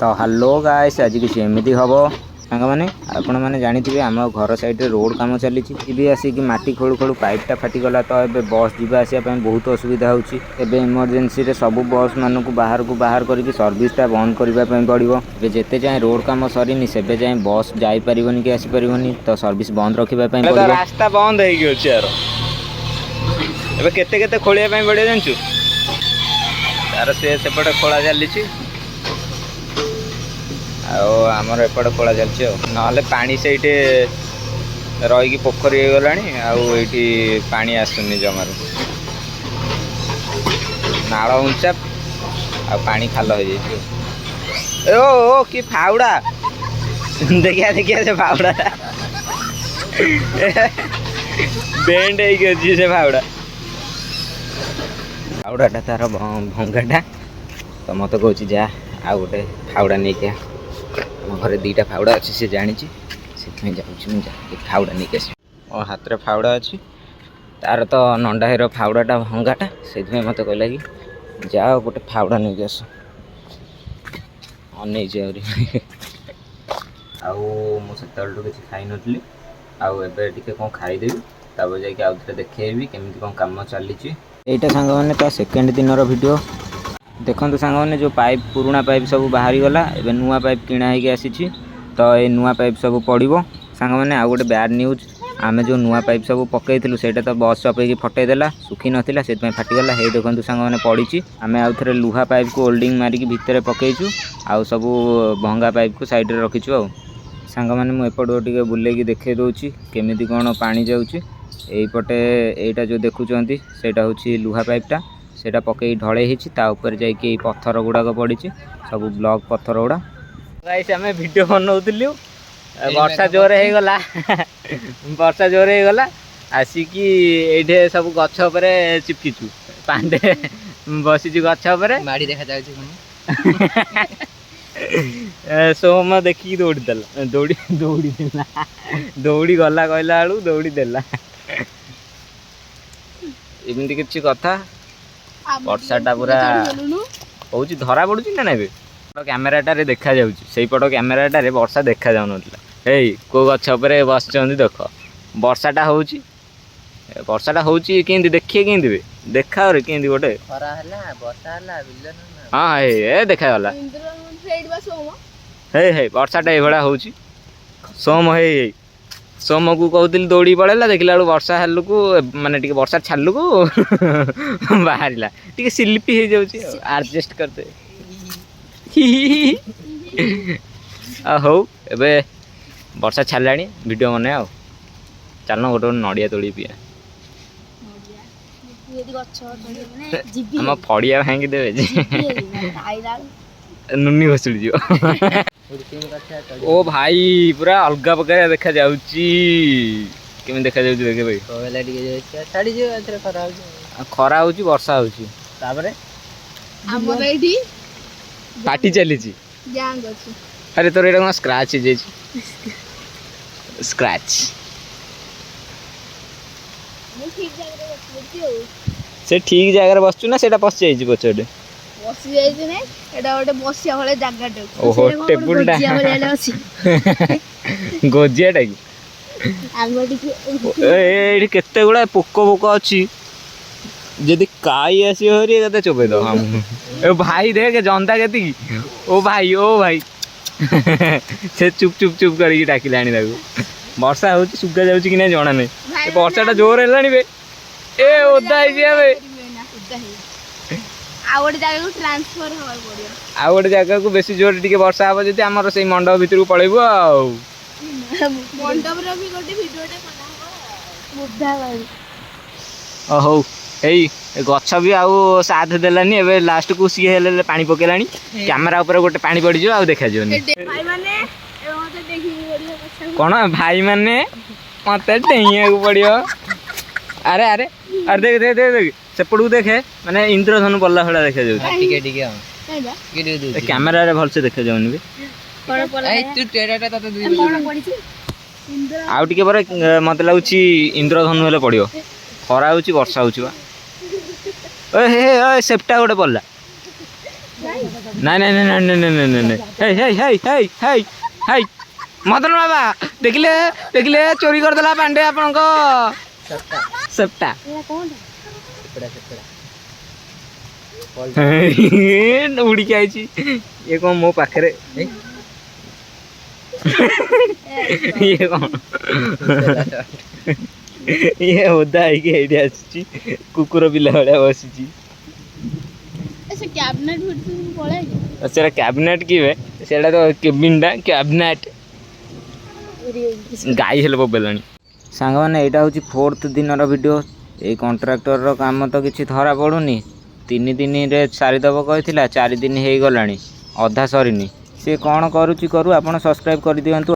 तो hello guys, आज किसी एमती हम सांग मैंने आपण मैंने जानी आम घर साइड रे रोड काम चली भी आसिक माटी खोलू खोलू पाइपटा फाटिगला। तो ये बस जीवा आसापी बहुत असुविधा होची। एबे इमरजेंसी रे सब बस मानक बाहर करके सर्विसटा बंद करने पड़ो। जिते जाए रोड काम सरीनी से जाए बस जापरनि कि आसीपारनि, तो सर्विस बंद रखा। रास्ता बंद होते खोलिया पड़ो जानचु तार सेपटे खोला चली आमर एपटे खोला चलती ना पानी से रही पोखरी हो गला पानी आसुनी जमार नाल उंचा पानी खाल हो जाए। ओ कि फाउड़ा देखिया देखिया से फाउड़ा बेंड अच्छी से फाउड़ा फाउड़ाटा तार भंगाटा। तो मत कह जा आ गोटे फाउड़ा नहीं क्या आम घर दीटा फाउड़ा अच्छी से जानी से जाऊँ फाउड़ा नहीं आस हाथ में फाउड़ा अच्छी तार तो नंडा हिर फाउड़ाटा भंगाटा से मत कहला कि जाओ गोटे फाउड़ा नहीं आस अने मुझे किसी खाई नी आए कौन खाईदेवी तापर जाकि आउ थे देखी केमी कौन कम चली। यहाँ सांग मैंने सेकेंड दिन वीडियो देखो सांग मैंने जो पाइप पुराणा पाइप सब बाहरी गला एबे नुआ पाइप किणा होगी आसी। तो ये नुआ पाइप सब पड़ो सांग मैंने आउ गोटे बैड न्यूज आम जो नुआ पाइप सब पकईलु से तो बस चपे फटईदेला सुखी नाला से फाटीगला। हे देखो सांग मैंने पड़ी आम आउ थे लुहा पाइप को होल्डिंग मारिक भितर पकईचु आउ सब भंगा पाइप को साइड रे रखीचु। आ सांग मैंने मुझे बुलेकी देखे दूसरी केमी कौन पानी जाऊँगी। यहीपटे यहाँ जो देखुं सेटा हूँ लुहा पाइपटा सेटा पकई ढले होपर जाकि पत्थर गुड़ाक पड़ी सब ब्लॉक पत्थर गुड़ा। गाइस आम वीडियो बनाऊलु वर्षा जोर हो गला वर्षा जोर हो गला आसिकी ये सब गछ उपरे चिपकिचु पांडे बसीचु गछ उपरे माड़ी देखा जाउछि सोम देखिकी दौड़ी देला दौड़ी गला कहला बेलू दौड़ी देला एमती किसी कथा। वर्षाटा पूरा हूँ धरा पड़ुची ना ना कैमेराटारे देखा जाऊँगी पट कैमेराटारे वर्षा देखा जाऊन को गछ उपरे बस देख वर्षाटा हूँ केंदी देखिए केंदी देखा के गोटे हाँ हे देखागला हे वर्षाटा ये हूँ सोम हे सोम को कहती दौड़ी पड़ेगा देखला बेलू वर्षा हेल्लू को माने टी वर्षा छालू को बाहर टी स्लिपी हो जाऊँगी आडजस्ट करते हौ ए वर्षा छाड़ा वीडियो बने आ चलना गोटे नड़िया तोड़ी पिया आम फड़िया भांगी देवे नुनी घसुड़ी जीव। ओ भाई पूरा अलग प्रकार देखा जाउची केमी देखा जाउची देखे भाई कोला टिके छाड़ी जे एथरे खरा होची वर्षा होची तापरे हमर एठी पार्टी चली छी जांग अछि। अरे तोर एटा कोन स्क्रैच हे जे स्क्रैच मु ठीक जगह रे बसि हो से ठीक जगह रे बसचु ना सेटा पस जाई छी पछडे बसि जाई छी ने एटा गोटे बसिया भले जगह टे ओहो टेबुल टा गोजियाटा कि ये केते गुड़ा पोक पोक अच्छी जदि काई आसी हरी कते चोबे दो हम ए भाई देख जनता केती ओ भाई से चुप चुप चुप करके डाकिलानी ताको वर्षा होची सुगा जाउची कि नै जणा नै ए वर्षाटा जोर हेलानी बे ए ओदा आइ जे बे आ गोटे जगह को ट्रांसफर होवा पड़ियो आ गोटे जगह को बेसी जोर टिके वर्षा आबो जति हमर सेई मंडप भितर को पळेबो आ मंडप रे भी गोटे वीडियोटे बना बुद्धा भाई हौ एई गछ भी आउ साथ देलानी एबे लास्ट को सी हेले पानी पकेलानी कैमरा ऊपर गोटे पानी पड़ी जो आ देखा जोनी भाई माने मते देखि पड़ियो कोन भाई माने मते टेइया को पड़ियो। अरे अरे अरे देख देख देख देख सेपड़ू देखे माने इंद्रधनु पल्ला खड़ा देखा जाउ टिके टिके हां कैमरा रे भल से देखा जाउनी बे कोन पल्ला ए तू टेराटा तते दे कोन पड़ी छी इंद्र आउ टिके पर मते लागुची इंद्रधनु हेले पड़ियो खरा होची वर्षा होची बा ए हे ए सेप्टा गोटे पल्ला ନାଇଁ ନାଇଁ ନାଇଁ ନାଇଁ ନାଇଁ ନାଇଁ ନାଇଁ ହେଇ ହେଇ ହେଇ ହେଇ ହେଇ ହେଇ ମଦନ ବାବା ଦେଖିଲେ ଦେଖିଲେ ଚୋରି କରିଦେଲା ପାଣ୍ଡେ ଆପଣଙ୍କ ସେପ୍ଟା ଉଡ଼ିକି ଆଇଛି ଇଏ କ'ଣ ମୋ ପାଖରେ ଇଏ କ'ଣ ଇଏ ଓଦା ହେଇକି ଏଇଠି ଆସିଛି କୁକୁର ପିଲା ଭଳିଆ ବସିଛି ସେ କ୍ୟାବିନେଟ୍ ଭିତରକୁ ପଳାଏ ସେଟା କ୍ୟାବିନେଟ୍ କିବେ ସେଇଟା ତ କେବିନଟା କ୍ୟାବିନେଟ୍ ଗାଈ ହେଲେ ବୋବେଲାଣି ସାଙ୍ଗମାନେ ଏଇଟା ହେଉଛି 4th ଦିନର ଭିଡ଼ିଓ। ଏଇ କଣ୍ଟ୍ରାକ୍ଟରର କାମ ତ କିଛି ଧରା ପଡ଼ୁନି 3 ଦିନରେ ସାରିଦେବ କହିଥିଲା 4 ଦିନ ହେଇଗଲାଣି ଅଧା ସରିନି। ସେ କ'ଣ କରୁଛି କରୁ ଆପଣ ସବସ୍କ୍ରାଇବ୍ କରିଦିଅନ୍ତୁ।